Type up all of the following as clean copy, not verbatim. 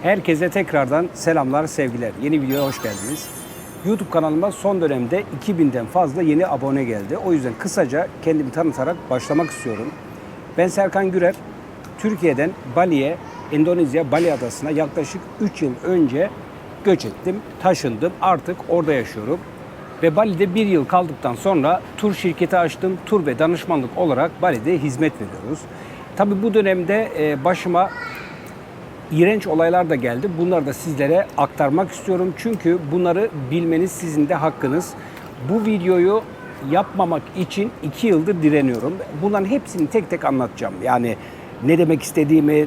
Herkese tekrardan selamlar, sevgiler. Yeni videoya hoş geldiniz. YouTube kanalıma son dönemde 2000'den fazla yeni abone geldi. O yüzden kısaca kendimi tanıtarak başlamak istiyorum. Ben Serkan Gürer. Türkiye'den Bali'ye, Endonezya Bali Adası'na yaklaşık 3 yıl önce göç ettim, taşındım. Artık orada yaşıyorum. Ve Bali'de 1 yıl kaldıktan sonra tur şirketi açtım. Tur ve danışmanlık olarak Bali'de hizmet veriyoruz. Tabii bu dönemde başıma iğrenç olaylar da geldi. Bunları da sizlere aktarmak istiyorum. Çünkü bunları bilmeniz sizin de hakkınız. Bu videoyu yapmamak için 2 yıldır direniyorum. Bunların hepsini tek tek anlatacağım. Yani ne demek istediğimi,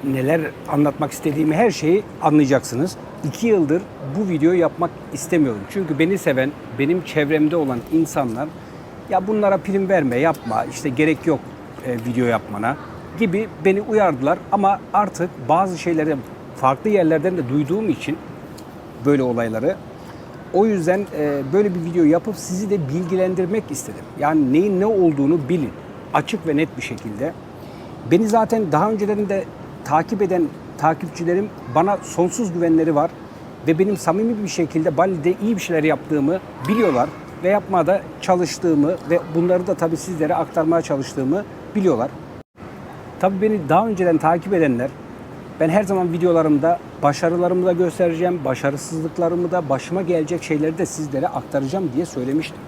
neler anlatmak istediğimi, her şeyi anlayacaksınız. 2 yıldır bu videoyu yapmak istemiyorum. Çünkü beni seven, benim çevremde olan insanlar ya bunlara prim verme, yapma, işte gerek yok video yapmana gibi beni uyardılar. Ama artık bazı şeyleri farklı yerlerden de duyduğum için böyle olayları, o yüzden böyle bir video yapıp sizi de bilgilendirmek istedim. Yani neyin ne olduğunu bilin. Açık ve net bir şekilde. Beni zaten daha önceden de takip eden takipçilerim bana sonsuz güvenleri var. Ve benim samimi bir şekilde Bali'de iyi bir şeyler yaptığımı biliyorlar. Ve yapmaya da çalıştığımı ve bunları da tabii sizlere aktarmaya çalıştığımı biliyorlar. Tabii beni daha önceden takip edenler, ben her zaman videolarımda başarılarımı da göstereceğim, başarısızlıklarımı da, başıma gelecek şeyleri de sizlere aktaracağım diye söylemiştim.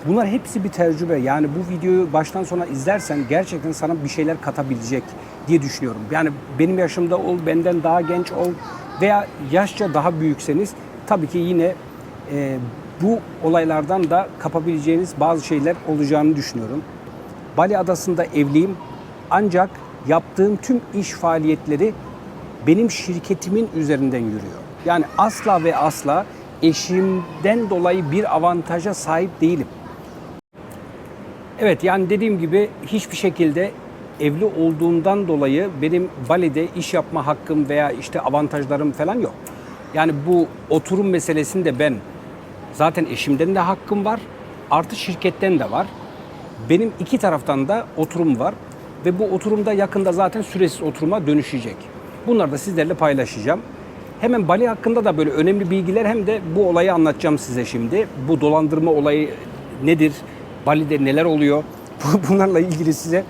Bunlar hepsi bir tecrübe. Yani bu videoyu baştan sona izlersen gerçekten sana bir şeyler katabilecek diye düşünüyorum. Yani benim yaşımda ol, benden daha genç ol veya yaşça daha büyükseniz tabii ki yine bu olaylardan da kapabileceğiniz bazı şeyler olacağını düşünüyorum. Bali Adası'nda evliyim. Ancak yaptığım tüm iş faaliyetleri benim şirketimin üzerinden yürüyor. Yani asla ve asla eşimden dolayı bir avantaja sahip değilim. Evet, yani dediğim gibi hiçbir şekilde evli olduğumdan dolayı benim Bali'de iş yapma hakkım veya işte avantajlarım falan yok. Yani bu oturum meselesinde ben zaten eşimden de hakkım var, artı şirketten de var. Benim iki taraftan da oturum var ve bu oturumda yakında zaten süresiz oturuma dönüşecek. Bunları da sizlerle paylaşacağım. Hemen Bali hakkında da böyle önemli bilgiler hem de bu olayı anlatacağım size şimdi. Bu dolandırma olayı nedir? Bali'de neler oluyor? Bunlarla ilgili size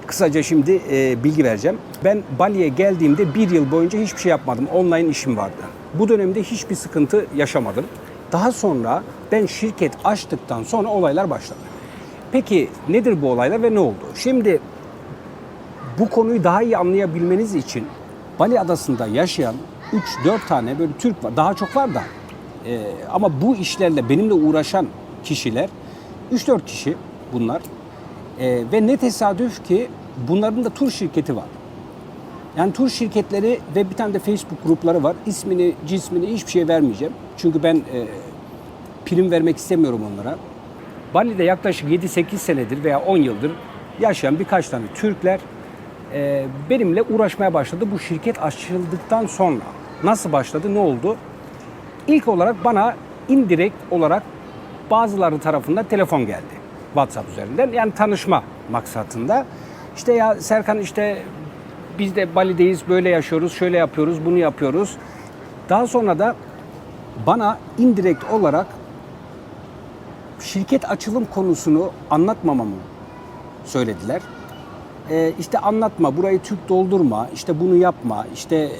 kısaca şimdi bilgi vereceğim. Ben Bali'ye geldiğimde 1 yıl boyunca hiçbir şey yapmadım. Online işim vardı. Bu dönemde hiçbir sıkıntı yaşamadım. Daha sonra ben şirket açtıktan sonra olaylar başladı. Peki nedir bu olaylar ve ne oldu? Şimdi bu konuyu daha iyi anlayabilmeniz için Bali Adası'nda yaşayan 3-4 tane böyle Türk var. Daha çok var da. Ama bu işlerle benimle uğraşan kişiler 3-4 kişi bunlar. Ve ne tesadüf ki bunların da tur şirketi var. Yani tur şirketleri ve bir tane de Facebook grupları var. İsmini, cismini hiçbir şey vermeyeceğim. Çünkü ben prim vermek istemiyorum onlara. Bali'de yaklaşık 7-8 senedir veya 10 yıldır yaşayan birkaç tane Türkler benimle uğraşmaya başladı. Bu şirket açıldıktan sonra nasıl başladı, ne oldu? İlk olarak bana indirekt olarak bazıları tarafından telefon geldi. WhatsApp üzerinden. Yani tanışma maksatında. İşte ya Serkan, işte biz de Bali'deyiz, böyle yaşıyoruz, şöyle yapıyoruz, bunu yapıyoruz. Daha sonra da bana indirekt olarak şirket açılım konusunu anlatmamamı söylediler. İşte anlatma, burayı Türk doldurma, işte bunu yapma, işte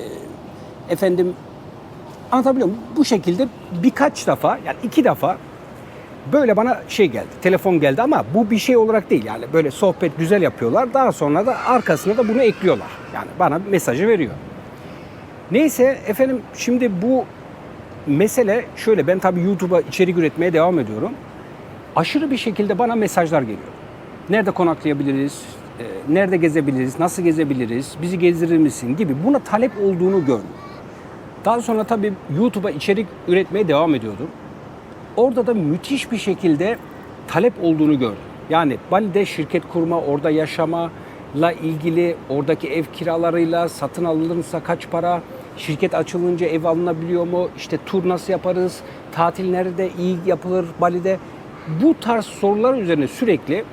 efendim, anlatabiliyor muyum? Bu şekilde birkaç defa, yani 2 defa böyle bana şey geldi, telefon geldi ama bu bir şey olarak değil. Yani böyle sohbet güzel yapıyorlar. Daha sonra da arkasına da bunu ekliyorlar. Yani bana mesajı veriyor. Neyse efendim, şimdi bu mesele şöyle, ben tabii YouTube'a içerik üretmeye devam ediyorum. Aşırı bir şekilde bana mesajlar geliyor. Nerede konaklayabiliriz? Nerede gezebiliriz? Nasıl gezebiliriz? Bizi gezdirir misin? Gibi buna talep olduğunu gördüm. Daha sonra tabii YouTube'a içerik üretmeye devam ediyordum. Orada da müthiş bir şekilde talep olduğunu gördüm. Yani Bali'de şirket kurma, orada yaşamayla ilgili, oradaki ev kiralarıyla, satın alınırsa kaç para, şirket açılınca ev alınabiliyor mu, işte tur nasıl yaparız, tatil nerede iyi yapılır Bali'de. Bu tarz sorular üzerine sürekli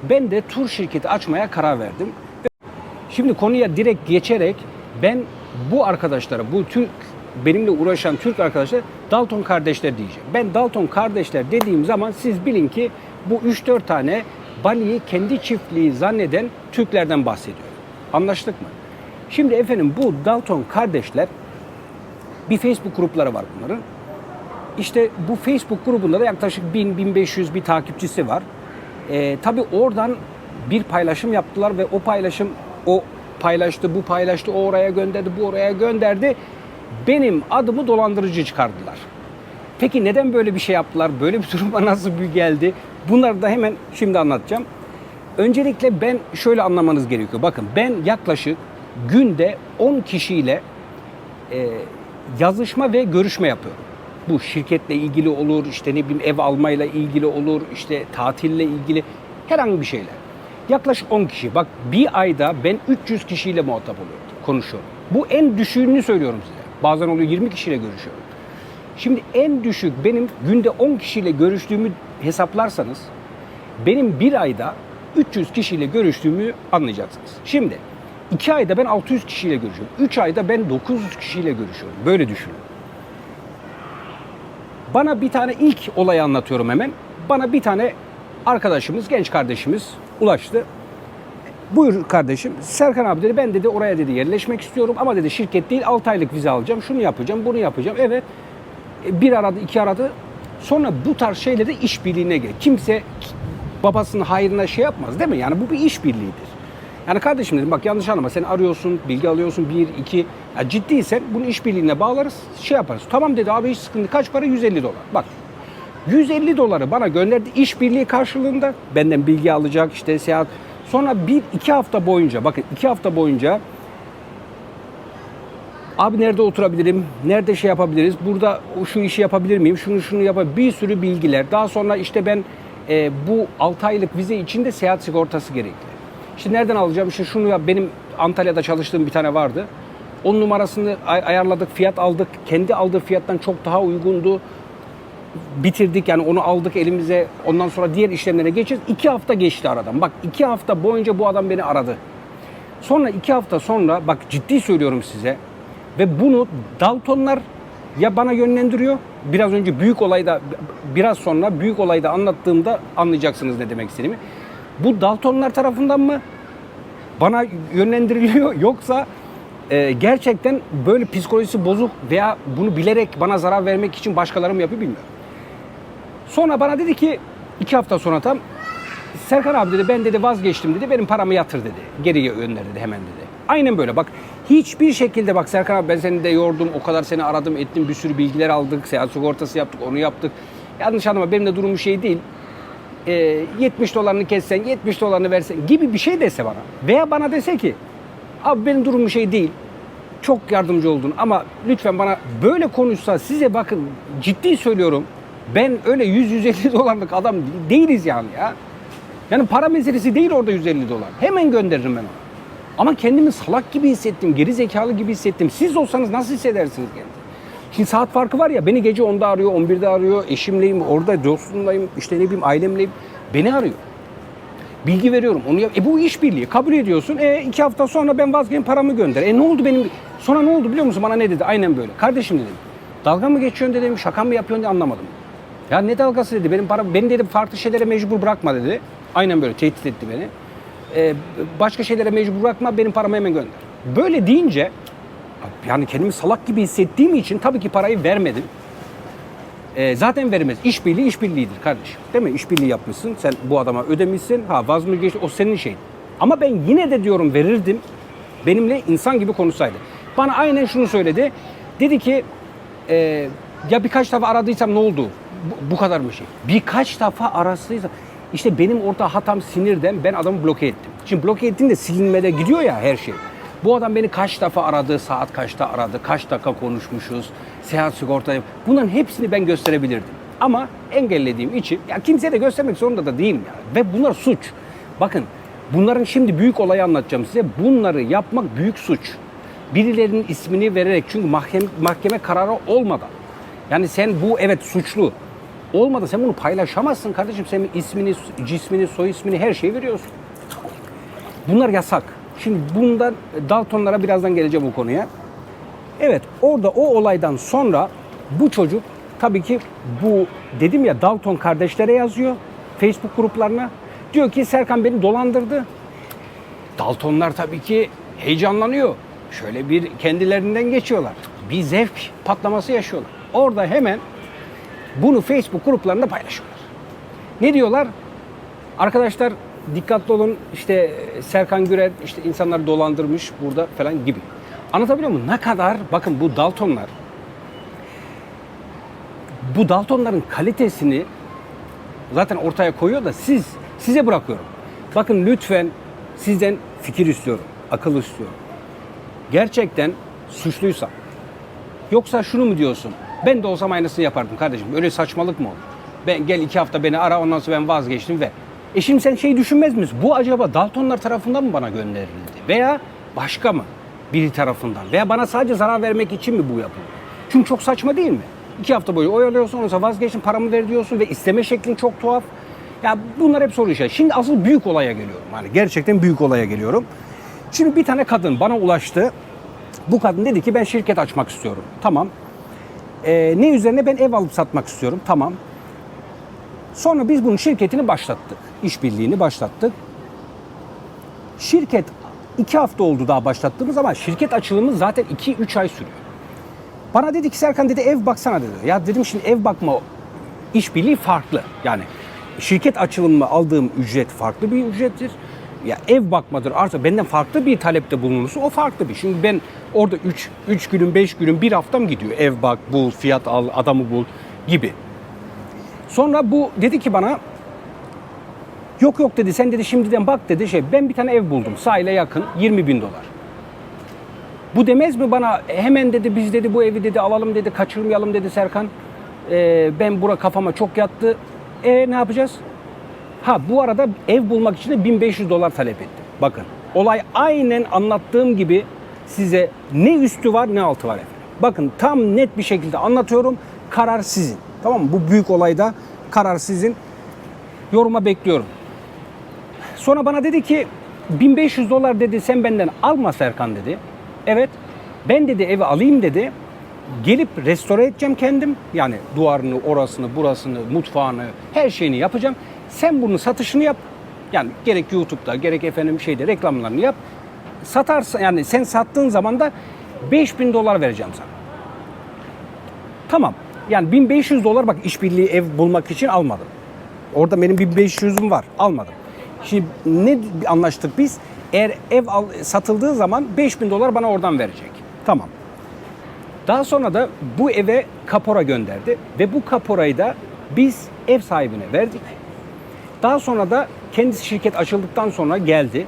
ben de tur şirketi açmaya karar verdim. Şimdi konuya direkt geçerek ben bu arkadaşlara, bu Türk, benimle uğraşan Türk arkadaşlar Dalton kardeşler diyeceğim. Ben Dalton kardeşler dediğim zaman siz bilin ki bu 3-4 tane Bali'yi kendi çiftliği zanneden Türklerden bahsediyorum. Anlaştık mı? Şimdi efendim bu Dalton kardeşler, bir Facebook grupları var bunların. İşte bu Facebook grubunda da yaklaşık 1000-1500 bir takipçisi var. Tabii oradan bir paylaşım yaptılar ve o paylaşım, o paylaştı, bu paylaştı, o oraya gönderdi, bu oraya gönderdi. Benim adımı dolandırıcı çıkardılar. Peki neden böyle bir şey yaptılar? Böyle bir duruma nasıl bir geldi? Bunları da hemen şimdi anlatacağım. Öncelikle ben şöyle anlamanız gerekiyor. Bakın ben yaklaşık günde 10 kişiyle yazışma ve görüşme yapıyorum. Bu şirketle ilgili olur, işte ne bileyim ev almayla ilgili olur, işte tatille ilgili herhangi bir şeyler. Yaklaşık 10 kişi. Bak bir ayda ben 300 kişiyle muhatap oluyorum, konuşuyorum. Bu en düşüğünü söylüyorum size. Bazen oluyor 20 kişiyle görüşüyorum. Şimdi en düşük benim günde 10 kişiyle görüştüğümü hesaplarsanız benim bir ayda 300 kişiyle görüştüğümü anlayacaksınız. Şimdi 2 ayda ben 600 kişiyle görüşüyorum. 3 ayda ben 900 kişiyle görüşüyorum. Böyle düşünün. Bana bir tane ilk olayı anlatıyorum hemen. Bana bir tane arkadaşımız, genç kardeşimiz ulaştı. Buyur kardeşim. Serkan abi dedi, ben dedi oraya dedi yerleşmek istiyorum ama dedi şirket değil 6 aylık vize alacağım. Şunu yapacağım, bunu yapacağım. Evet. Bir aradı, iki aradı. Sonra bu tarz şeyleri işbirliğine gel. Kimse babasının hayrına şey yapmaz değil mi? Yani bu bir işbirliğidir. Yani kardeşim dedim bak yanlış anlama, sen arıyorsun, bilgi alıyorsun, bir, iki. Ya ciddiysen bunu işbirliğine bağlarız, şey yaparız. Tamam dedi abi hiç sıkıntı. Kaç para? 150 dolar. Bak 150 doları bana gönderdi işbirliği karşılığında. Benden bilgi alacak işte seyahat. Sonra 1-2 hafta boyunca, bakın 2 hafta boyunca abi nerede oturabilirim, nerede şey yapabiliriz, burada şu işi yapabilir miyim, şunu yapabilirim, bir sürü bilgiler. Daha sonra işte ben bu 6 aylık vize için de seyahat sigortası gerekli. İşte nereden alacağım, işte şunu yap, benim Antalya'da çalıştığım bir tane vardı. Onun numarasını ayarladık, fiyat aldık, kendi aldığı fiyattan çok daha uygundu. Bitirdik yani onu aldık elimize, ondan sonra diğer işlemlere geçeceğiz. 2 hafta geçti aradan. Bak 2 hafta boyunca bu adam beni aradı. Sonra 2 hafta sonra, bak ciddi söylüyorum size, ve bunu Daltonlar ya bana yönlendiriyor. Biraz önce büyük olayda, biraz sonra büyük olayda anlattığımda anlayacaksınız ne demek istediğimi. Bu Daltonlar tarafından mı bana yönlendiriliyor yoksa gerçekten böyle psikolojisi bozuk veya bunu bilerek bana zarar vermek için başkaları mı yapıyor bilmiyorum. Sonra bana dedi ki 2 hafta sonra tam Serkan abi dedi ben dedi vazgeçtim dedi, benim paramı yatır dedi. Geriye gönder dedi hemen dedi. Aynen böyle bak hiçbir şekilde bak Serkan abi ben seni de yordum, o kadar seni aradım ettim, bir sürü bilgiler aldık, seyahat sigortası yaptık, onu yaptık. Yanlış anlama benim de durum şey değil. 70 dolarını kessen 70 dolarını versen gibi bir şey dese bana. Veya bana dese ki abi benim durumum şey değil, çok yardımcı oldun ama lütfen bana böyle konuşsa, size bakın ciddi söylüyorum. Ben öyle 100-150 dolarlık adam değiliz yani ya. Yani para meselesi değil orada 150 dolar. Hemen gönderirim ben onu. Ama kendimi salak gibi hissettim, geri zekalı gibi hissettim. Siz olsanız nasıl hissedersiniz kendinizi? Şimdi saat farkı var ya, beni gece 10'da arıyor, 11'de arıyor, eşimleyim, orada dostumlayım, işte ne bileyim ailemleyim. Beni arıyor. Bilgi veriyorum, onu yap. Bu işbirliği kabul ediyorsun. 2 hafta sonra ben vazgeçeyim, paramı gönder. Ne oldu benim? Sonra ne oldu biliyor musun? Bana ne dedi? Aynen böyle. Kardeşim dedim. Dalga mı geçiyorsun dedim, şaka mı yapıyorsun diye anlamadım. Ya ne dalgası dedi. Beni dedi farklı şeylere mecbur bırakma dedi. Aynen böyle tehdit etti beni. Başka şeylere mecbur bırakma, benim paramı hemen gönder. Böyle deyince yani kendimi salak gibi hissettiğim için tabii ki parayı vermedim. Zaten vermez. İşbirliğidir kardeşim. Değil mi? İşbirliği yapmışsın. Sen bu adama ödemişsin. Vaz mı geçti? O senin şeyin. Ama ben yine de diyorum verirdim. Benimle insan gibi konuşsaydı. Bana aynen şunu söyledi. Dedi ki ya birkaç defa aradıysam ne oldu? Bu kadar mı şey? Birkaç defa arasıysam. İşte benim orada hatam sinirden ben adamı bloke ettim. Şimdi bloke ettiğinde silinmede gidiyor ya her şey. Bu adam beni kaç defa aradı, saat kaçta aradı, kaç dakika konuşmuşuz, seyahat sigortayı. Bunların hepsini ben gösterebilirdim. Ama engellediğim için, ya kimseye de göstermek zorunda da değilim yani. Ve bunlar suç. Bakın bunların şimdi büyük olayı anlatacağım size. Bunları yapmak büyük suç. Birilerinin ismini vererek, çünkü mahkeme kararı olmadan. Yani sen bu evet suçlu. Olmadı sen bunu paylaşamazsın kardeşim. Senin ismini, cismini, soy ismini her şeyi veriyorsun. Bunlar yasak. Şimdi bundan Daltonlara birazdan geleceğim bu konuya. Evet, orada o olaydan sonra bu çocuk tabii ki bu dedim ya Dalton kardeşlere yazıyor Facebook gruplarına. Diyor ki Serkan beni dolandırdı. Daltonlar tabii ki heyecanlanıyor. Şöyle bir kendilerinden geçiyorlar. Bir zevk patlaması yaşıyorlar. Orada hemen bunu Facebook gruplarında paylaşıyorlar. Ne diyorlar? Arkadaşlar dikkatli olun, işte Serkan Gürer işte insanları dolandırmış burada falan gibi. Anlatabiliyor muyum? Ne kadar, bakın bu Daltonların kalitesini zaten ortaya koyuyor da size bırakıyorum. Bakın lütfen sizden fikir istiyorum, akıl istiyorum. Gerçekten suçluysam, yoksa şunu mu diyorsun? Ben de olsam aynısını yapardım kardeşim. Öyle saçmalık mı olur? Ben gel 2 hafta beni ara, ondan sonra ben vazgeçtim ve şimdi sen şey düşünmez misin? Bu acaba Daltonlar tarafından mı bana gönderildi? Veya başka mı? Biri tarafından. Veya bana sadece zarar vermek için mi bu yapılıyor? Çünkü çok saçma değil mi? 2 hafta boyu oyalıyorsun, ondan sonra vazgeçtim, paramı ver diyorsun ve isteme şeklin çok tuhaf. Ya bunlar hep soru işareti. Şimdi asıl büyük olaya geliyorum. Hani gerçekten büyük olaya geliyorum. Şimdi bir tane kadın bana ulaştı. Bu kadın dedi ki ben şirket açmak istiyorum. Tamam. Ne üzerine? Ben ev alıp satmak istiyorum. Tamam. Sonra biz bunun şirketini başlattık. İşbirliğini başlattık. Şirket 2 hafta oldu daha başlattığımız ama şirket açılımı zaten 2-3 ay sürüyor. Bana dedi ki Serkan dedi ev baksana dedi. Ya dedim şimdi ev bakma işbirliği farklı. Yani şirket açılımı aldığım ücret farklı bir ücrettir. Ya ev bakmadır artık benden farklı bir talepte bulunursa o farklı bir. Şimdi ben orada 3 günün 5 günün 1 haftam gidiyor. Ev bak, bul, fiyat al, adamı bul gibi. Sonra bu dedi ki bana yok dedi sen dedi şimdiden bak dedi ben bir tane ev buldum sahile yakın 20.000 dolar. Bu demez mi bana hemen dedi biz dedi bu evi dedi alalım dedi kaçırmayalım dedi Serkan. Ben bura kafama çok yattı. Ne yapacağız? Ha bu arada ev bulmak için de 1.500 dolar talep etti. Bakın olay aynen anlattığım gibi size ne üstü var ne altı var efendim. Bakın tam net bir şekilde anlatıyorum. Karar sizin. Tamam mı? Bu büyük olayda karar sizin. Yoruma bekliyorum. Sonra bana dedi ki 1.500 dolar dedi sen benden alma Serkan dedi. Evet ben dedi evi alayım dedi. Gelip restore edeceğim kendim. Yani duvarını, orasını, burasını, mutfağını, her şeyini yapacağım. Sen bunun satışını yap. Yani gerek YouTube'da, gerek efendim reklamlarını yap. Satarsan yani sen sattığın zaman da 5.000 dolar vereceğim sana. Tamam. Yani 1.500 dolar bak işbirliği ev bulmak için almadım. Orada benim 1.500'üm var. Almadım. Şimdi ne anlaştık biz? Eğer satıldığı zaman 5.000 dolar bana oradan verecek. Tamam. Daha sonra da bu eve kapora gönderdi ve bu kaporayı da biz ev sahibine verdik. Daha sonra da kendisi şirket açıldıktan sonra geldi.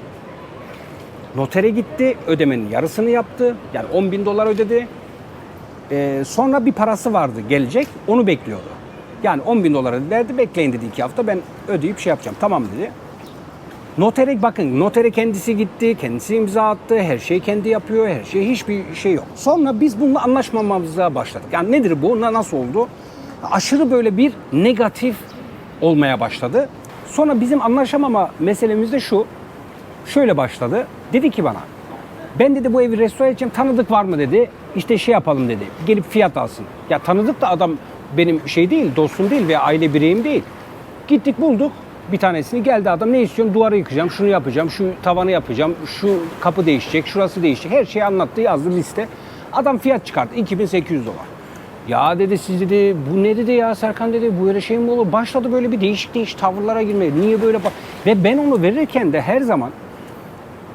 Notere gitti, ödemenin yarısını yaptı. Yani 10.000 dolar ödedi. Sonra bir parası vardı gelecek, onu bekliyordu. Yani 10.000 dolar verdi, bekleyin dedi 2 hafta ben ödeyip yapacağım. Tamam dedi. Notere kendisi gitti, kendisi imza attı, her şeyi kendi yapıyor, her şey hiçbir şey yok. Sonra biz bununla anlaşmamamıza başladık. Yani nedir bu, nasıl oldu? Aşırı böyle bir negatif olmaya başladı. Sonra bizim anlaşamama meselemiz de şöyle başladı. Dedi ki bana, ben dedi bu evi restore edeceğim, tanıdık var mı dedi. İşte yapalım dedi, gelip fiyat alsın. Ya tanıdık da adam benim değil, dostum değil veya aile bireyim değil. Gittik bulduk. Bir tanesini geldi adam ne istiyorum duvarı yıkacağım, şunu yapacağım, şu tavanı yapacağım, şu kapı değişecek, şurası değişecek. Her şeyi anlattı yazdı liste. Adam fiyat çıkarttı 2.800 dolar. Ya dedi siz dedi bu ne dedi ya Serkan dedi bu öyle şey mi olur? Başladı böyle bir değişik tavırlara girmeye. Niye böyle ve ben onu verirken de her zaman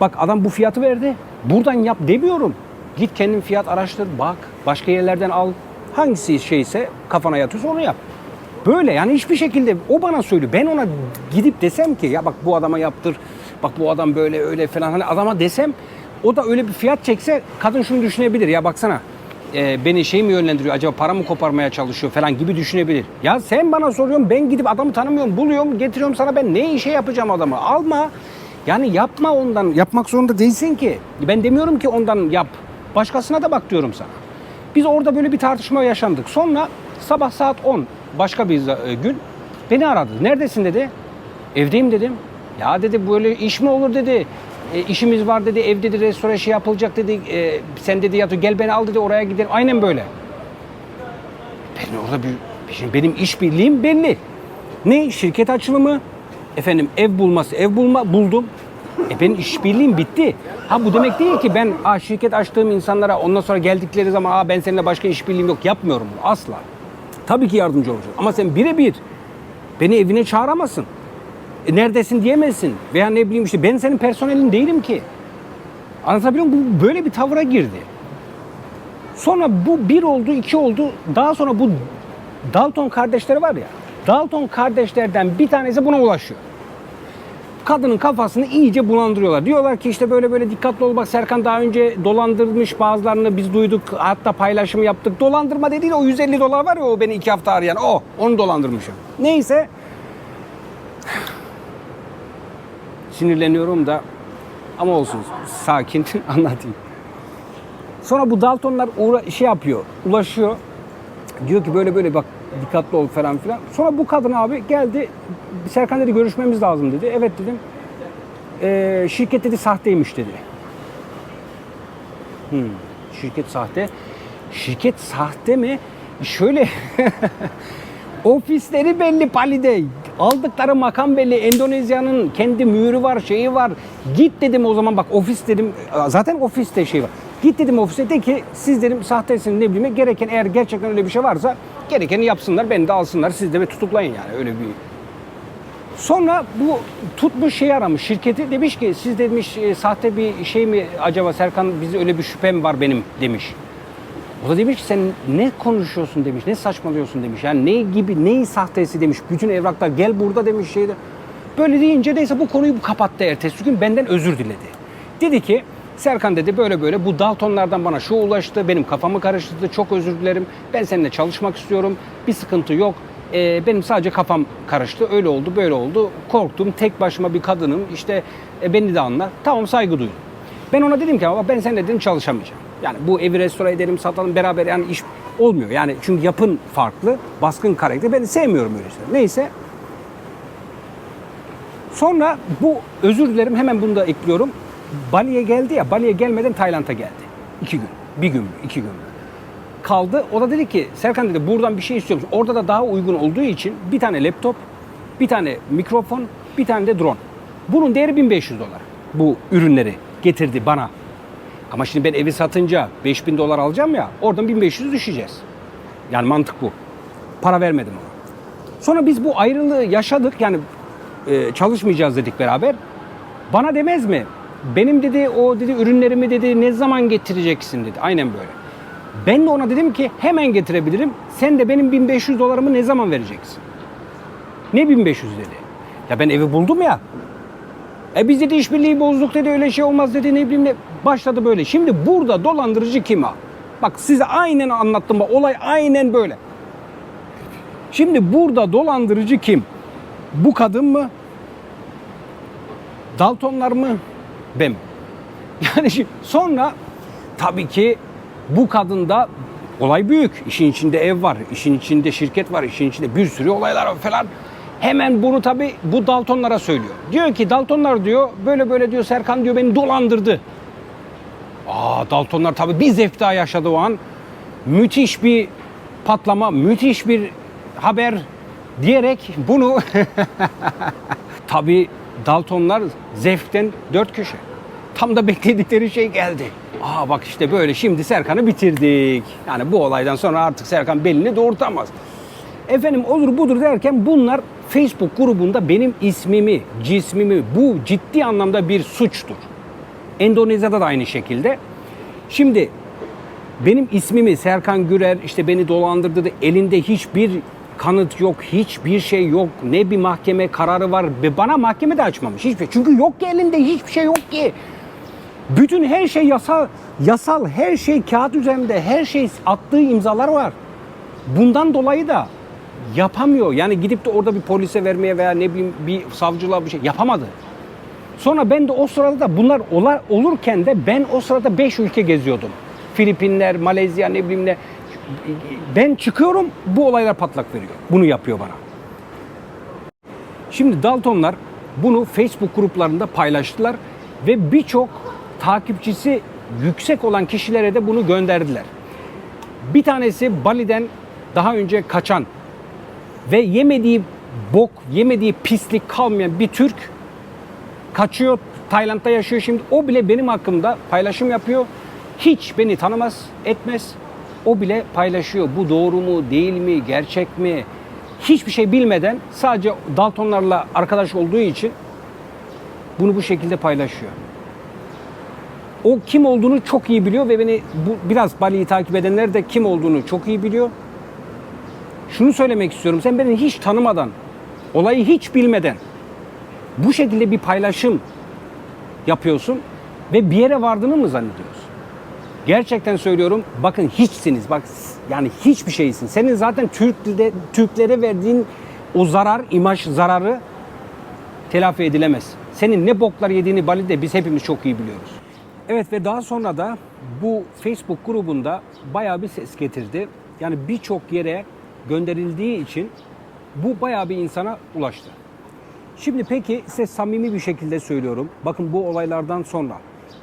bak adam bu fiyatı verdi. Buradan yap demiyorum. Git kendin fiyat araştır bak başka yerlerden al. Hangisi şeyse kafana yatıyorsa onu yap. Böyle yani hiçbir şekilde o bana söylüyor. Ben ona gidip desem ki ya bak bu adama yaptır. Bak bu adam böyle öyle falan. Hani adama desem o da öyle bir fiyat çekse kadın şunu düşünebilir. Ya baksana beni mi yönlendiriyor acaba para mı koparmaya çalışıyor falan gibi düşünebilir. Ya sen bana soruyorsun ben gidip adamı tanımıyorum buluyorum getiriyorum sana ben ne işe yapacağım adamı alma. Yani yapma ondan yapmak zorunda değilsin ki. Ben demiyorum ki ondan yap. Başkasına da bak diyorum sana. Biz orada böyle bir tartışma yaşandık. Sonra sabah saat 10 başka bir gün beni aradı. Neredesin dedi. Evdeyim dedim. Ya dedi böyle iş mi olur dedi. işimiz var dedi, ev dedi, restore şey yapılacak dedi. Sen dedi yatı gel beni al dedi, oraya gidelim. Aynen böyle. Benim işbirliğim belli. Ne? Şirket açılımı, efendim ev bulması, buldum. Benim işbirliğim bitti. Ha bu demek değil ki ben şirket açtığım insanlara ondan sonra geldikleri zaman ben seninle başka işbirliğim yok, yapmıyorum bunu asla. Tabii ki yardımcı olacağım. Ama sen birebir beni evine çağıramazsın. Neredesin diyemezsin. Veya ne bileyim işte ben senin personelin değilim ki. Anlatabiliyor muyum? Bu böyle bir tavıra girdi. Sonra bu 1 oldu, 2 oldu. Daha sonra bu Dalton kardeşleri var ya. Dalton kardeşlerden bir tanesi buna ulaşıyor. Kadının kafasını iyice bulandırıyorlar. Diyorlar ki işte böyle dikkatli ol bak, Serkan daha önce dolandırmış bazılarını, biz duyduk, hatta paylaşım yaptık. Dolandırma dediği o $150 var ya, o beni 2 hafta arayan, onu dolandırmışım. Neyse. Sinirleniyorum da ama olsun, sakin anlatayım. Sonra bu Daltonlar ulaşıyor. Diyor ki böyle bak dikkatli ol falan filan. Sonra bu kadın abi geldi. Serkan dedi görüşmemiz lazım dedi. Evet dedim. Şirket dedi sahteymiş dedi. Şirket sahte. Şirket sahte mi? Şöyle ofisleri belli Pali'de. Aldıkları makam belli. Endonezya'nın kendi mühürü var, şeyi var. Git dedim o zaman, bak ofis dedim. Zaten ofiste şey var. Git dedim ofise, de ki siz dedim sahtesiniz, ne bileyim, gereken, eğer gerçekten öyle bir şey varsa gerekeni yapsınlar, beni de alsınlar, siz de ve tutuklayın yani, öyle bir. Sonra bu tutmuş şeyi aramış, şirketi, demiş ki siz demiş sahte bir şey mi acaba Serkan, bize öyle bir şüphem var benim demiş. O da demiş ki sen ne konuşuyorsun demiş, ne saçmalıyorsun demiş. Yani ne gibi, neyi sahtesi demiş, bütün evraklar gel burada demiş şeyde. Böyle deyince neyse bu konuyu kapattı, ertesi gün benden özür diledi. Dedi ki Serkan dedi böyle bu Daltonlardan bana şu ulaştı, benim kafamı karıştırdı, çok özür dilerim, ben seninle çalışmak istiyorum, bir sıkıntı yok, benim sadece kafam karıştı, öyle oldu böyle oldu, korktum, tek başıma bir kadınım, işte beni de anla, tamam saygı duydum. Ben ona dedim ki ama ben seninle dedim çalışamayacağım. Yani bu evi restore edelim, satalım beraber, yani iş olmuyor. Yani çünkü yapın farklı, baskın karakter, ben sevmiyorum öyle şeyler. Neyse. Sonra bu özür dilerim, hemen bunu da ekliyorum. Bali'ye geldi ya, Bali'ye gelmeden Tayland'a geldi. 2 gün, 1 gün mü, 2 gün mü? Kaldı. O da dedi ki Serkan dedi buradan bir şey istiyormuş. Orada da daha uygun olduğu için bir tane laptop, bir tane mikrofon, bir tane de drone. Bunun değeri $1.500. Bu ürünleri getirdi bana. Ama şimdi ben evi satınca $5.000 alacağım ya, oradan 1.500 düşeceğiz. Yani mantık bu. Para vermedim ona. Sonra biz bu ayrılığı yaşadık, yani çalışmayacağız dedik beraber. Bana demez mi? Benim dedi o dedi ürünlerimi dedi ne zaman getireceksin dedi. Aynen böyle. Ben de ona dedim ki hemen getirebilirim. Sen de benim $1.500'ımı ne zaman vereceksin? Ne 1.500 dedi. Ya ben evi buldum ya. Biz dedi işbirliği bozduk dedi, öyle şey olmaz dedi, ne bileyim ne. Başladı böyle. Şimdi burada dolandırıcı kim ha? Bak size aynen anlattım, bak olay aynen böyle. Şimdi burada dolandırıcı kim? Bu kadın mı? Daltonlar mı? Ben. Yani sonra tabii ki bu kadında olay büyük. İşin içinde ev var, işin içinde şirket var, işin içinde bir sürü olaylar var falan. Hemen bunu tabii bu Daltonlara söylüyor. Diyor ki Daltonlar diyor böyle diyor, Serkan diyor beni dolandırdı. Daltonlar tabii bir zevk daha yaşadı o an. Müthiş bir patlama, müthiş bir haber diyerek bunu tabii Daltonlar zevkten 4 köşe. Tam da bekledikleri şey geldi. Bak işte böyle şimdi Serkan'ı bitirdik. Yani bu olaydan sonra artık Serkan belini doğrultamaz. Efendim olur budur derken bunlar Facebook grubunda benim ismimi, cismimi, bu ciddi anlamda bir suçtur. Endonezya'da da aynı şekilde. Şimdi benim ismimi Serkan Gürer işte beni dolandırdı, elinde hiçbir kanıt yok, hiçbir şey yok. Ne bir mahkeme kararı var ve bana mahkeme de açmamış hiçbir şey. Çünkü yok ki elinde, hiçbir şey yok ki. Bütün her şey yasal her şey kağıt üzerinde, her şey attığı imzalar var. Bundan dolayı da yapamıyor. Yani gidip de orada bir polise vermeye veya ne bileyim bir savcılığa bir şey yapamadı. Sonra ben de o sırada da bunlar olurken de ben o sırada 5 ülke geziyordum. Filipinler, Malezya, ne bileyim ne. Ben çıkıyorum, bu olaylar patlak veriyor. Bunu yapıyor bana. Şimdi Daltonlar bunu Facebook gruplarında paylaştılar. Ve birçok takipçisi yüksek olan kişilere de bunu gönderdiler. Bir tanesi Bali'den daha önce kaçan ve yemediği bok, yemediği pislik kalmayan bir Türk kaçıyor, Tayland'da yaşıyor şimdi. O bile benim hakkımda paylaşım yapıyor. Hiç beni tanımaz, etmez. O bile paylaşıyor. Bu doğru mu, değil mi, gerçek mi? Hiçbir şey bilmeden sadece Daltonlarla arkadaş olduğu için bunu bu şekilde paylaşıyor. O kim olduğunu çok iyi biliyor ve beni biraz Bali'yi takip edenler de kim olduğunu çok iyi biliyor. Şunu söylemek istiyorum. Sen beni hiç tanımadan, olayı hiç bilmeden bu şekilde bir paylaşım yapıyorsun ve bir yere vardığını mı zannediyorsun? Gerçekten söylüyorum. Bakın hiçsiniz. Bak yani hiçbir şeysin. Senin zaten Türklere verdiğin o zarar, imaj zararı telafi edilemez. Senin ne boklar yediğini Bali'de biz hepimiz çok iyi biliyoruz. Evet ve daha sonra da bu Facebook grubunda bayağı bir ses getirdi. Yani birçok yere gönderildiği için bu bayağı bir insana ulaştı. Şimdi peki size samimi bir şekilde söylüyorum. Bakın bu olaylardan sonra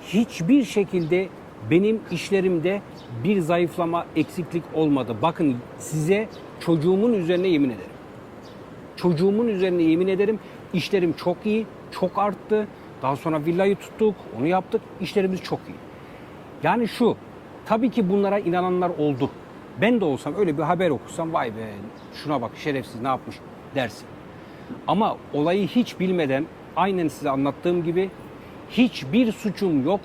hiçbir şekilde benim işlerimde bir zayıflama, eksiklik olmadı. Bakın size çocuğumun üzerine yemin ederim. Çocuğumun üzerine yemin ederim. İşlerim çok iyi, çok arttı. Daha sonra villayı tuttuk, onu yaptık. İşlerimiz çok iyi. Yani şu, tabii ki bunlara inananlar oldu. Ben de olsam öyle bir haber okusam vay be şuna bak şerefsiz ne yapmış dersin. Ama olayı hiç bilmeden aynen size anlattığım gibi hiçbir suçum yok.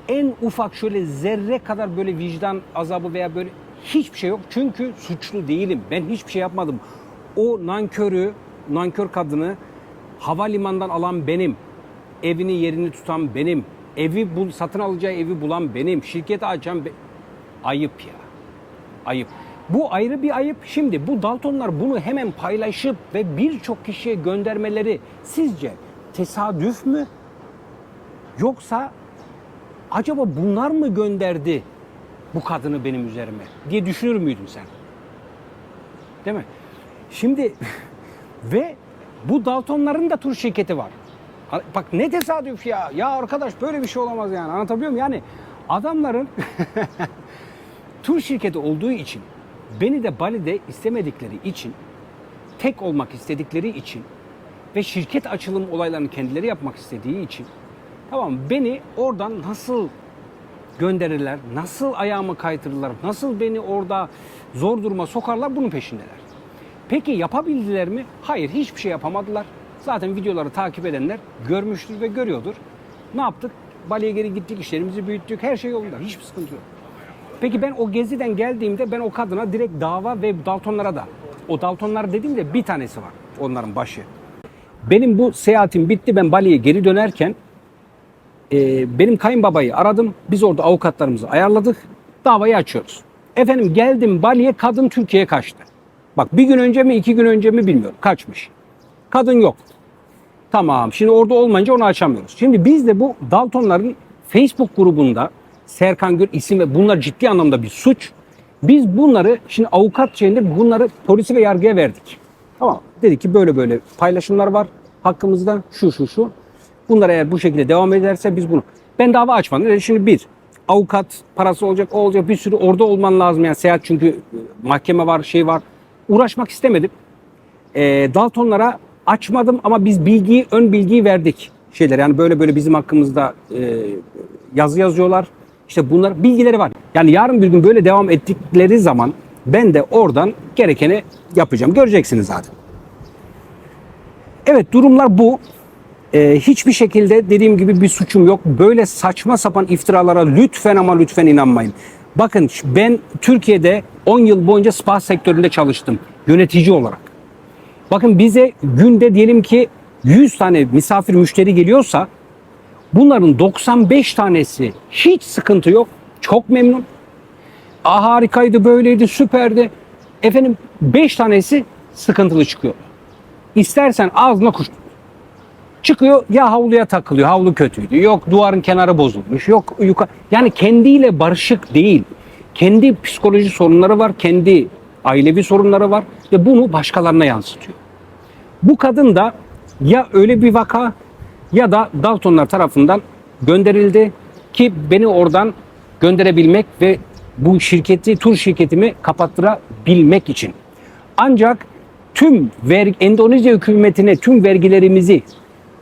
En ufak şöyle zerre kadar böyle vicdan azabı veya böyle hiçbir şey yok. Çünkü suçlu değilim. Ben hiçbir şey yapmadım. O nankör kadını havalimanından alan benim. Evini yerini tutan benim. Satın alacağı evi bulan benim. Şirketi açan ayıp ya. Ayıp. Bu ayrı bir ayıp. Şimdi bu Daltonlar bunu hemen paylaşıp ve birçok kişiye göndermeleri sizce tesadüf mü? Yoksa acaba bunlar mı gönderdi bu kadını benim üzerime diye düşünür müydün sen? Değil mi? Şimdi ve bu Daltonların da tur şirketi var. Bak ne tesadüf ya. Ya arkadaş böyle bir şey olamaz yani. Anlatabiliyor muyum? Yani adamların tur şirketi olduğu için beni de Bali'de istemedikleri için, tek olmak istedikleri için ve şirket açılım olaylarını kendileri yapmak istediği için tamam beni oradan nasıl gönderirler, nasıl ayağımı kaytırırlar, nasıl beni orada zor duruma sokarlar bunun peşindeler. Peki yapabildiler mi? Hayır, hiçbir şey yapamadılar. Zaten videoları takip edenler görmüştür ve görüyordur. Ne yaptık? Bali'ye geri gittik, işlerimizi büyüttük, her şey yolunda, hiçbir sıkıntı yok. Peki ben o geziden geldiğimde ben o kadına direkt dava ve Daltonlara da, o Daltonlar dediğimde bir tanesi var, onların başı. Benim bu seyahatim bitti, ben Bali'ye geri dönerken benim kayınbabayı aradım, biz orada avukatlarımızı ayarladık, davayı açıyoruz. Efendim geldim Bali'ye, kadın Türkiye'ye kaçtı. Bak bir gün önce mi 2 gün önce mi bilmiyorum, kaçmış. Kadın yok. Tamam, şimdi orada olmayınca onu açamıyoruz. Şimdi biz de bu Daltonların Facebook grubunda Serkan Gür isim ve bunlar ciddi anlamda bir suç. Biz bunları şimdi avukat şeyinde bunları polise ve yargıya verdik. Tamam. Dedik ki böyle böyle paylaşımlar var hakkımızda şu. Bunlar eğer bu şekilde devam ederse biz bunu. Ben dava açmadım. Dedi şimdi bir avukat parası olacak, o olacak, bir sürü orada olman lazım yani seyahat çünkü mahkeme var, şey var. Uğraşmak istemedim. Daltonlara açmadım ama biz ön bilgiyi verdik şeyler. Yani böyle bizim hakkımızda yazı yazıyorlar. İşte bunlar bilgileri var. Yani yarın bir gün böyle devam ettikleri zaman ben de oradan gerekeni yapacağım. Göreceksiniz zaten. Evet durumlar bu. Hiçbir şekilde dediğim gibi bir suçum yok. Böyle saçma sapan iftiralara lütfen ama lütfen inanmayın. Bakın ben Türkiye'de 10 yıl boyunca spa sektöründe çalıştım. Yönetici olarak. Bakın bize günde diyelim ki 100 tane misafir müşteri geliyorsa bunların 95 tanesi hiç sıkıntı yok. Çok memnun. Harikaydı, böyleydi, süperdi. Efendim 5 tanesi sıkıntılı çıkıyor. İstersen ağzına kuş çıkıyor ya havluya takılıyor. Havlu kötüydü. Yok duvarın kenarı bozulmuş. Yok yukarı. Yani kendiyle barışık değil. Kendi psikoloji sorunları var. Kendi ailevi sorunları var. Ve bunu başkalarına yansıtıyor. Bu kadın da ya öyle bir vaka ya da Daltonlar tarafından gönderildi ki beni oradan gönderebilmek ve bu şirketi, tur şirketimi kapattırabilmek için. Ancak tüm Endonezya hükümetine tüm vergilerimizi,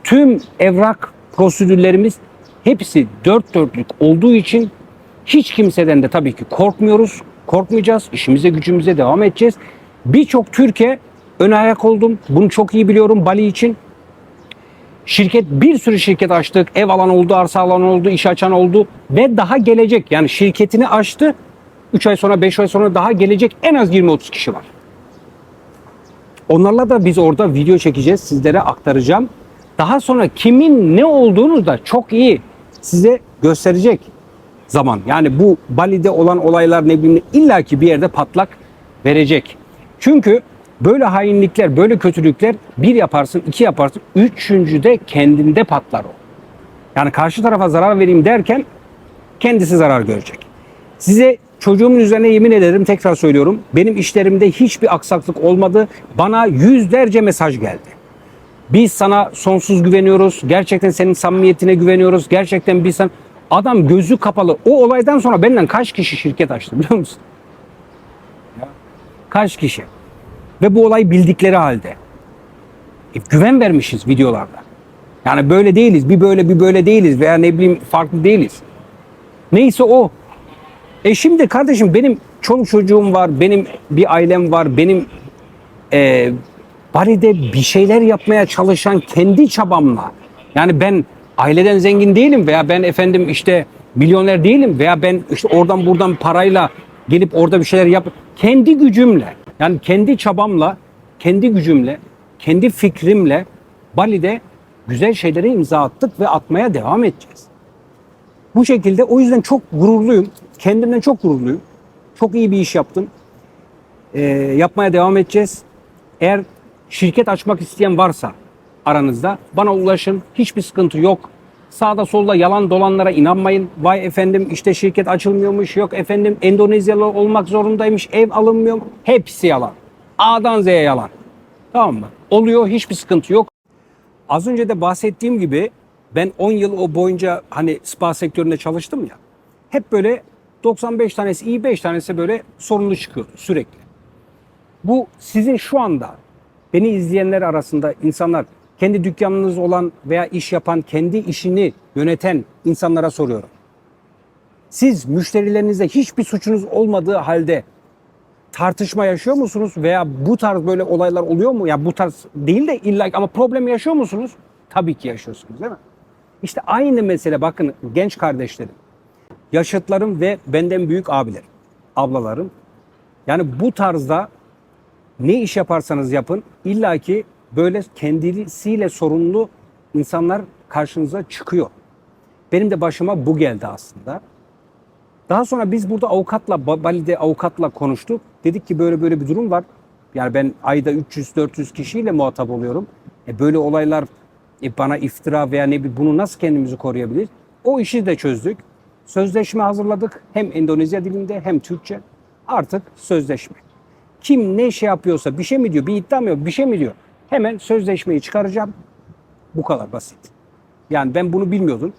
tüm evrak prosedürlerimiz hepsi dört dörtlük olduğu için hiç kimseden de tabii ki korkmuyoruz. Korkmayacağız. İşimize gücümüze devam edeceğiz. Birçok Türkiye ön ayak oldum. Bunu çok iyi biliyorum Bali için. Bir sürü şirket açtık. Ev alan oldu, arsa alan oldu, iş açan oldu ve daha gelecek. Yani şirketini açtı. 3 ay sonra, 5 ay sonra daha gelecek en az 20-30 kişi var. Onlarla da biz orada video çekeceğiz. Sizlere aktaracağım. Daha sonra kimin ne olduğunu da çok iyi size gösterecek zaman. Yani bu Bali'de olan olaylar ne bileyim illaki bir yerde patlak verecek. Çünkü böyle hainlikler, böyle kötülükler bir yaparsın, iki yaparsın, üçüncüde kendinde patlar o. Yani karşı tarafa zarar vereyim derken kendisi zarar görecek. Size çocuğumun üzerine yemin ederim, tekrar söylüyorum. Benim işlerimde hiçbir aksaklık olmadı. Bana yüzlerce mesaj geldi. Biz sana sonsuz güveniyoruz. Gerçekten senin samimiyetine güveniyoruz. Gerçekten biz sen... Adam gözü kapalı. O olaydan sonra benden kaç kişi şirket açtı biliyor musun? Kaç kişi? Ve bu olayı bildikleri halde. Güven vermişiz videolarda. Yani böyle değiliz. Bir böyle bir böyle değiliz. Veya ne bileyim farklı değiliz. Neyse o. Şimdi kardeşim benim çoluk çocuğum var. Benim bir ailem var. Benim Bali'de bir şeyler yapmaya çalışan kendi çabamla. Yani ben aileden zengin değilim veya ben efendim işte milyoner değilim veya ben işte oradan buradan parayla gelip orada bir şeyler yap. Kendi gücümle, yani kendi çabamla, kendi gücümle, kendi fikrimle Bali'de güzel şeylere imza attık ve atmaya devam edeceğiz. Bu şekilde, o yüzden çok gururluyum. Kendimden çok gururluyum. Çok iyi bir iş yaptım. Yapmaya devam edeceğiz. Eğer şirket açmak isteyen varsa aranızda bana ulaşın. Hiçbir sıkıntı yok. Sağda solda yalan dolanlara inanmayın. Vay efendim işte şirket açılmıyormuş. Yok efendim Endonezyalı olmak zorundaymış. Ev alınmıyor. Hepsi yalan. A'dan Z'ye yalan. Tamam mı? Oluyor. Hiçbir sıkıntı yok. Az önce de bahsettiğim gibi ben 10 yıl o boyunca hani spa sektöründe çalıştım ya. Hep böyle 95 tanesi iyi, 5 tanesi böyle sorunlu çıkıyor sürekli. Bu sizin şu anda beni izleyenler arasında insanlar, kendi dükkanınız olan veya iş yapan, kendi işini yöneten insanlara soruyorum. Siz müşterilerinizle hiçbir suçunuz olmadığı halde tartışma yaşıyor musunuz? Veya bu tarz böyle olaylar oluyor mu? Ya bu tarz değil de illa ama problem yaşıyor musunuz? Tabii ki yaşıyorsunuz değil mi? İşte aynı mesele, bakın genç kardeşlerim, yaşıtlarım ve benden büyük abilerim, ablalarım. Yani bu tarzda ne iş yaparsanız yapın illaki böyle kendisiyle sorunlu insanlar karşınıza çıkıyor. Benim de başıma bu geldi aslında. Daha sonra biz burada Bali'de avukatla konuştuk. Dedik ki böyle böyle bir durum var. Yani ben ayda 300-400 kişiyle muhatap oluyorum. Böyle olaylar bana iftira veya ne bileyim, bunu nasıl kendimizi koruyabiliriz? O işi de çözdük. Sözleşme hazırladık. Hem Endonezya dilinde hem Türkçe. Artık sözleşme. Kim ne şey yapıyorsa, bir şey mi diyor, bir iddia mı yok, bir şey mi diyor, hemen sözleşmeyi çıkaracağım. Bu kadar basit. Yani ben bunu bilmiyordum.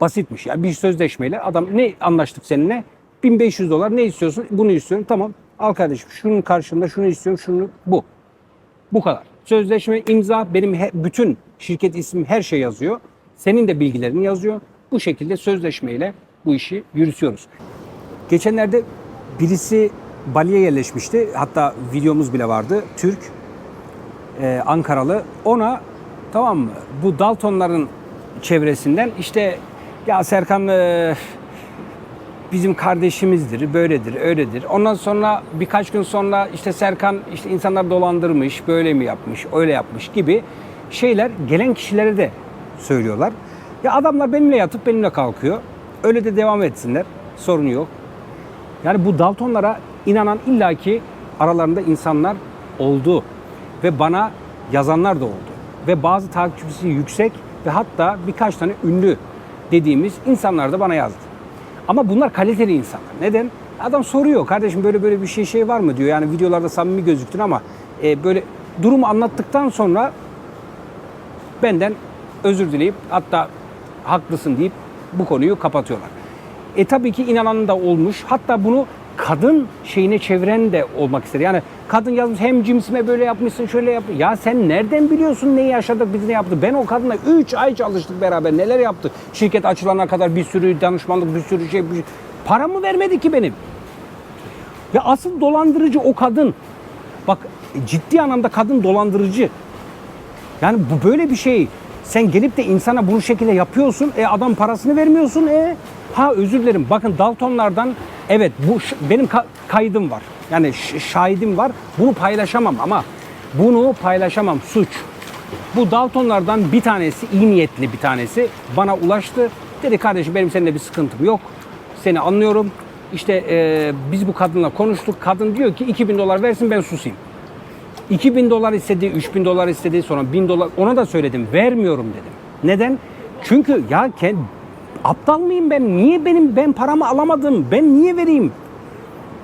Basitmiş. Yani bir sözleşmeyle adam, ne anlaştık seninle? $1500 ne istiyorsun? Bunu istiyorum. Tamam. Al kardeşim. Şunun karşılığında şunu istiyorum. Şunu, bu. Bu kadar. Sözleşme, imza, benim bütün şirket ismim, her şey yazıyor. Senin de bilgilerin yazıyor. Bu şekilde sözleşmeyle bu işi yürütüyoruz. Geçenlerde birisi Bali'ye yerleşmişti. Hatta videomuz bile vardı. Türk, Ankaralı. Ona, tamam mı, bu Daltonların çevresinden işte ya Serkan bizim kardeşimizdir, böyledir, öyledir. Ondan sonra birkaç gün sonra işte Serkan işte insanlar dolandırmış, böyle mi yapmış, öyle yapmış gibi şeyler gelen kişilere de söylüyorlar. Ya adamlar benimle yatıp benimle kalkıyor. Öyle de devam etsinler. Sorun yok. Yani bu Daltonlara inanan illaki aralarında insanlar oldu. Ve bana yazanlar da oldu. Ve bazı takipçisi yüksek ve hatta birkaç tane ünlü dediğimiz insanlar da bana yazdı. Ama bunlar kaliteli insanlar. Neden? Adam soruyor, kardeşim böyle böyle bir şey var mı diyor. Yani videolarda samimi gözüktün ama böyle durumu anlattıktan sonra benden özür dileyip hatta haklısın deyip bu konuyu kapatıyorlar. Tabii ki inanan da olmuş. Hatta bunu kadın şeyine çeviren de olmak ister. Yani kadın yazmış hem cimsime böyle yapmışsın şöyle yap. Ya sen nereden biliyorsun neyi yaşadık biz ne yaptık? Ben o kadınla 3 ay çalıştık beraber neler yaptık. Şirket açılana kadar bir sürü danışmanlık bir sürü şey. Paramı vermedi ki benim. Ya asıl dolandırıcı o kadın. Bak ciddi anlamda kadın dolandırıcı. Yani bu böyle bir şey. Sen gelip de insana bu şekilde yapıyorsun. Adam parasını vermiyorsun. Özür dilerim. Bakın Daltonlardan evet bu benim kaydım var. Yani şahidim var. Bunu paylaşamam ama bunu paylaşamam suç. Bu Daltonlardan bir tanesi iyi niyetli bir tanesi bana ulaştı. Dedi kardeşim benim seninle bir sıkıntım yok. Seni anlıyorum. İşte biz bu kadınla konuştuk. Kadın diyor ki $2000 versin ben susayım. $2000 istedi, $3000 istedi, sonra $1000 ona da söyledim. Vermiyorum dedim. Neden? Çünkü ya aptal mıyım ben? Niye ben paramı alamadım? Ben niye vereyim?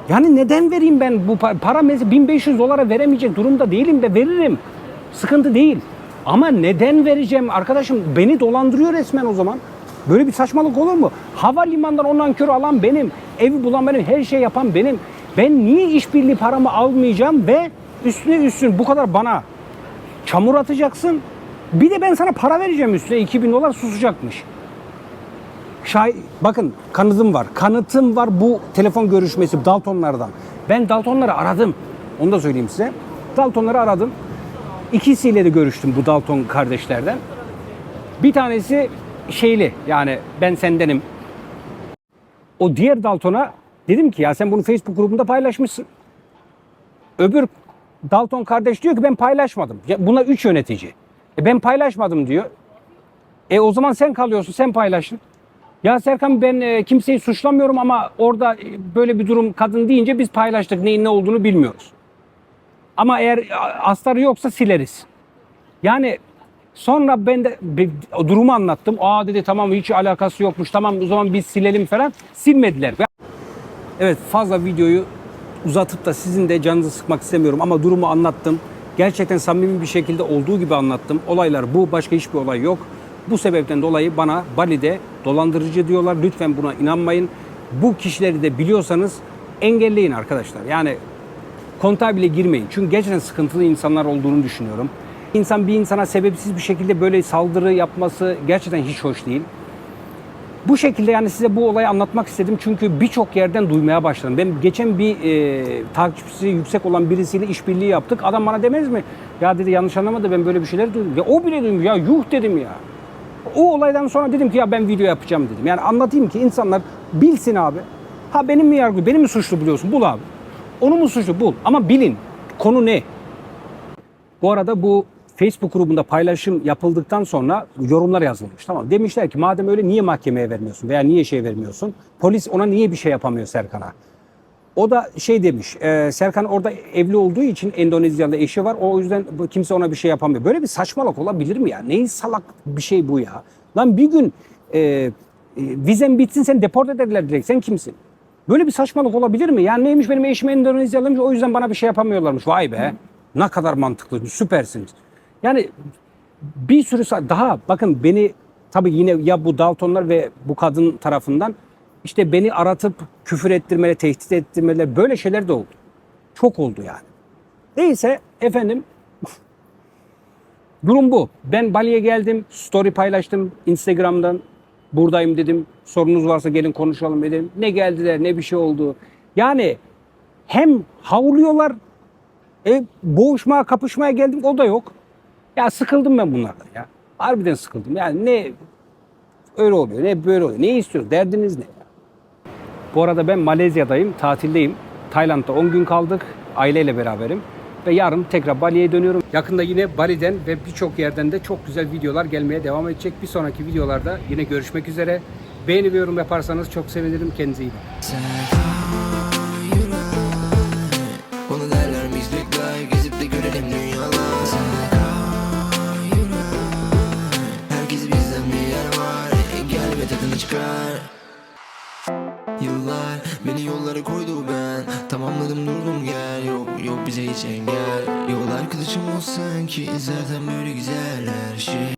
Yani neden vereyim ben bu para mesela $1500 veremeyecek durumda değilim de veririm. Sıkıntı değil. Ama neden vereceğim arkadaşım? Beni dolandırıyor resmen o zaman. Böyle bir saçmalık olur mu? Havalimanından o nankörü alan benim. Evi bulan benim. Her şey yapan benim. Ben niye işbirliği paramı almayacağım ve üstüne bu kadar bana çamur atacaksın. Bir de ben sana para vereceğim üstüne $2000 susacakmış. Bakın kanıtım var bu telefon görüşmesi Daltonlardan. Ben Daltonları aradım. Onu da söyleyeyim size. Daltonları aradım. İkisiyle de görüştüm bu Dalton kardeşlerden. Bir tanesi şeyli yani ben sendenim. O diğer Dalton'a dedim ki ya sen bunu Facebook grubunda paylaşmışsın. Öbür Dalton kardeş diyor ki ben paylaşmadım. Ya buna 3 yönetici. Ben paylaşmadım diyor. O zaman sen kalıyorsun sen paylaştın. Ya Serkan ben kimseyi suçlamıyorum ama orada böyle bir durum kadın deyince biz paylaştık. Neyin ne olduğunu bilmiyoruz. Ama eğer astarı yoksa sileriz. Yani sonra ben de durumu anlattım. Dedi tamam hiç alakası yokmuş. Tamam o zaman biz silelim falan. Silmediler. Evet fazla videoyu uzatıp da sizin de canınızı sıkmak istemiyorum ama durumu anlattım. Gerçekten samimi bir şekilde olduğu gibi anlattım. Olaylar bu. Başka hiçbir olay yok. Bu sebepten dolayı bana Bali'de dolandırıcı diyorlar. Lütfen buna inanmayın. Bu kişileri de biliyorsanız engelleyin arkadaşlar. Yani kontağa bile girmeyin. Çünkü gerçekten sıkıntılı insanlar olduğunu düşünüyorum. İnsan bir insana sebepsiz bir şekilde böyle saldırı yapması gerçekten hiç hoş değil. Bu şekilde yani size bu olayı anlatmak istedim. Çünkü birçok yerden duymaya başladım. Ben geçen bir takipçisi yüksek olan birisiyle işbirliği yaptık. Adam bana demez mi? Ya dedi yanlış anlamadı ben böyle bir şeyler duydum. Ya o bile duymuş ya yuh dedim ya. O olaydan sonra dedim ki ya ben video yapacağım dedim. Yani anlatayım ki insanlar bilsin abi. Benim mi yargı, benim mi suçlu buluyorsun? Bul abi. Onu mu suçlu? Bul. Ama bilin. Konu ne? Bu arada bu Facebook grubunda paylaşım yapıldıktan sonra yorumlar yazılmış. Tamam. Demişler ki madem öyle niye mahkemeye vermiyorsun veya niye vermiyorsun? Polis ona niye bir şey yapamıyor Serkan'a? O da demiş. Serkan orada evli olduğu için Endonezyalı eşi var. O yüzden kimse ona bir şey yapamıyor. Böyle bir saçmalık olabilir mi ya? Neyi salak bir şey bu ya? Lan bir gün vizen bitsin sen deport ederler direkt. Sen kimsin? Böyle bir saçmalık olabilir mi? Yani neymiş benim eşim Endonezyalıymış o yüzden bana bir şey yapamıyorlarmış. Vay be. Ne kadar mantıklı. Süpersiniz. Yani bir sürü daha bakın beni tabii yine ya bu Daltonlar ve bu kadın tarafından işte beni aratıp küfür ettirmeler, tehdit ettirmeler böyle şeyler de oldu. Çok oldu yani. Neyse efendim durum bu. Ben Bali'ye geldim. Story paylaştım Instagram'dan. Buradayım dedim. Sorunuz varsa gelin konuşalım dedim. Ne geldiler ne bir şey oldu. Yani hem havluyorlar boğuşmaya kapışmaya geldim o da yok. Ya sıkıldım ben bunlardan ya. Harbiden sıkıldım. Yani ne öyle oluyor ne böyle oluyor. Ne istiyorsun? Derdiniz ne? Ya? Bu arada ben Malezya'dayım. Tatildeyim. Tayland'da 10 gün kaldık. Aileyle beraberim. Ve yarın tekrar Bali'ye dönüyorum. Yakında yine Bali'den ve birçok yerden de çok güzel videolar gelmeye devam edecek. Bir sonraki videolarda yine görüşmek üzere. Beğeni ve yorum yaparsanız çok sevinirim. Kendinize iyi bakın. Onu derler müzikler gezip de görelim dünyalar. Herkes bizden bir yer var. Gel ve tadını çıkar. Yıllar beni yollara koydu ben. Tamamladım durdum gel. Yok bize hiç engel. Yol arkadaşım olsan ki zaten böyle güzel her şey.